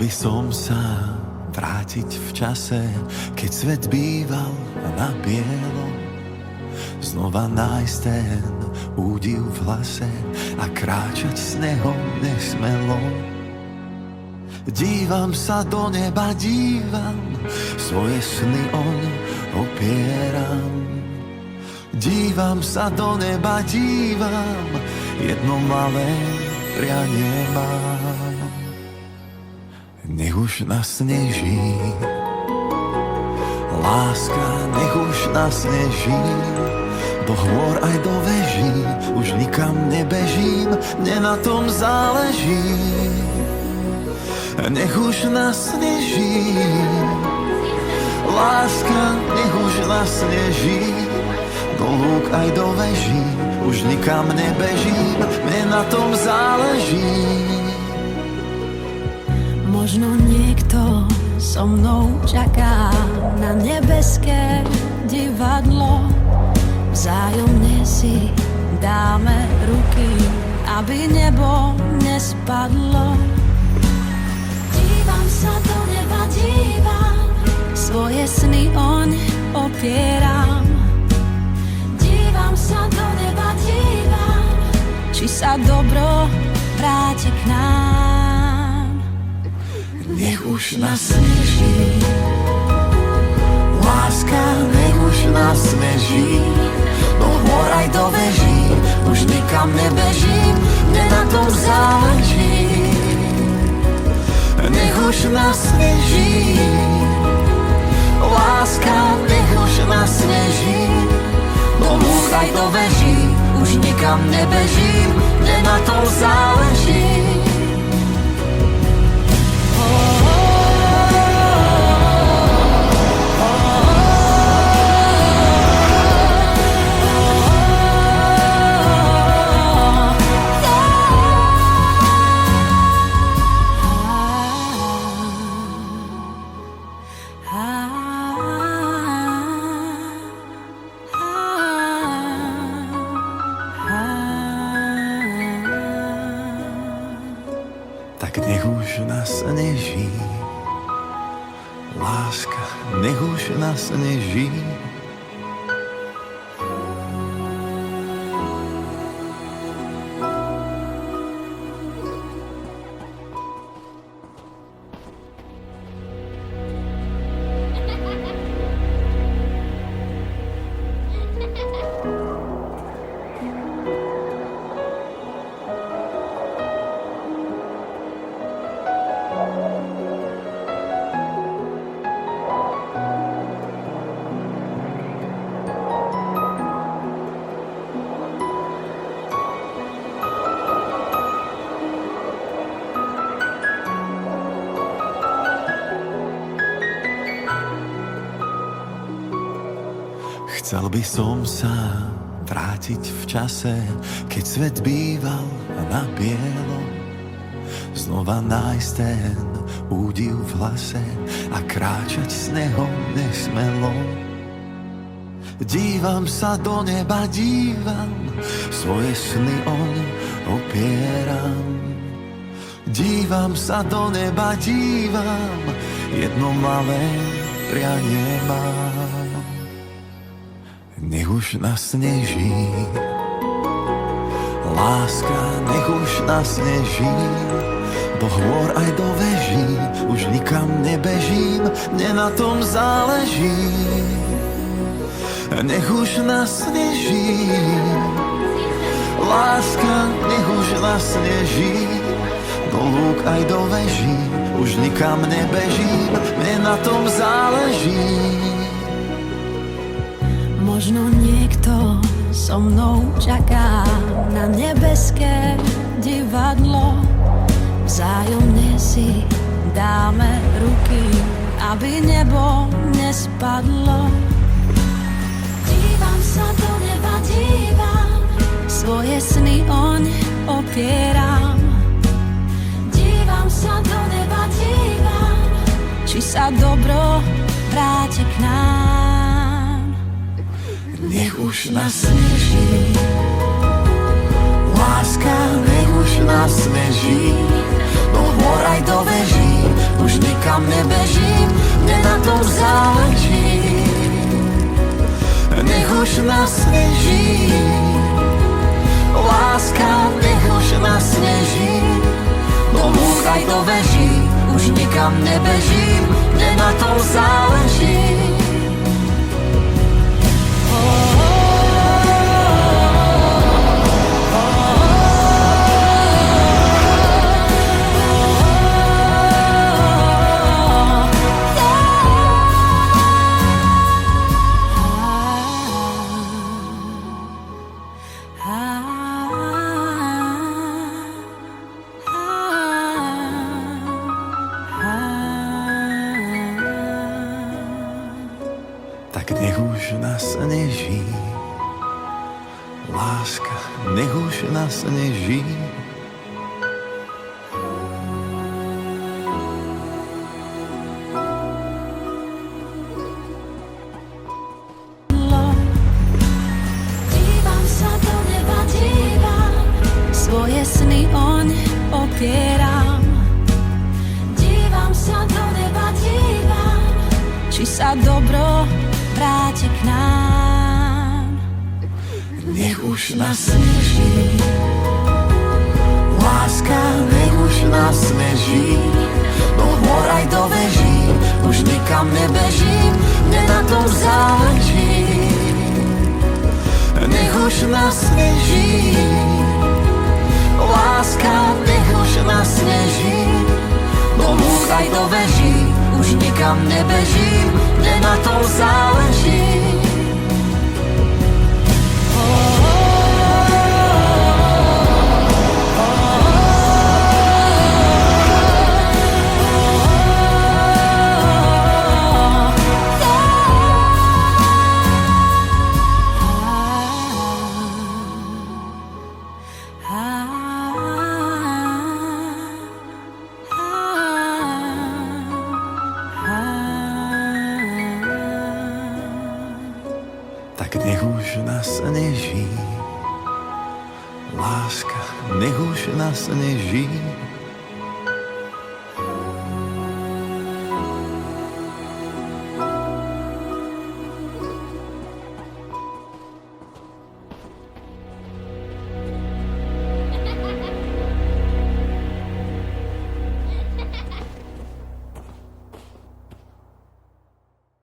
by som sa vrátiť v čase, keď svet býval na bielo. Znova nájsť ten údiv v hlase a kráčať s neho nesmelo. Dívam sa do neba, dívam, svoje sny oň opieram. Dívam sa do neba, dívam, jedno malé prianie mám. Nech už nasneží, láska, nech už nasneží, do hôr aj do veží, už nikam nebežím, mne na tom záleží. Nech už nasneží, láska, nech už nasneží, do lúk aj do veží, už nikam nebežím, mne na tom záleží. Možno niekto so mnou čaká na nebeské divadlo. Vzájomne si dáme ruky, aby nebo nespadlo. Dívam sa do neba, dívam, svoje sny oň opieram. Dívam sa do neba, dívam, či sa dobro vráti k nám. Nech už nasneží, láska, nech už nasneží, do hôr aj do veží, už nikam nebežím, mne na tom záleží. Nech už nasneží, láska, nech už nasneží, do lúk aj do veží, už nikam nebežím, mne na tom záleží. Tak nech už nasneží, láska, nech už nasneží. Chcel by som sa vrátiť v čase, keď svet býval na bielo. Znova nájsť ten údiv v hlase a kráčať s neho nesmelo. Dívam sa do neba, dívam, svoje sny oň opieram. Dívam sa do neba, dívam, jedno malé prianie mám. Nech už nasneží, láska, nech už nasneží, do hôr aj do veží, už nikam nebežím, mne na tom záleží. Nech už nasneží, láska, nech už nasneží, do lúk aj do veží, už nikam nebežím, mne na tom záleží. Možno niekto so mnou čaká na nebeské divadlo. Vzájomne si dáme ruky, aby nebo nespadlo. Dívam sa do neba, dívam, svoje sny oň opieram. Dívam sa do neba, dívam, či sa dobro vráti k nám. Nech už nasneží, láska, nech už nasneží, do hôr aj do veží, tom záleží. Nech už nasneží, láska, nech už nasneží. Do lúk aj do veží, už nikam nebežím, mne na tom záleží. Tak nech už nasneží, láska, nech už nasneží. Dívam sa do neba, dívam, svoje sny oň opieram. Dívam sa do neba, dívam, či sa dobro vráti k nám. Nech už nasneží, láska, nech už nasneží. Do hôr aj do veží, už nikam nebežím, mne na tom záleží. Nech už nasneží, láska, nech už nasneží. Do lúk aj do veží, už nikam nebežím, mne na tom záleží. Tak nech už nasneží, láska, nech už nasneží.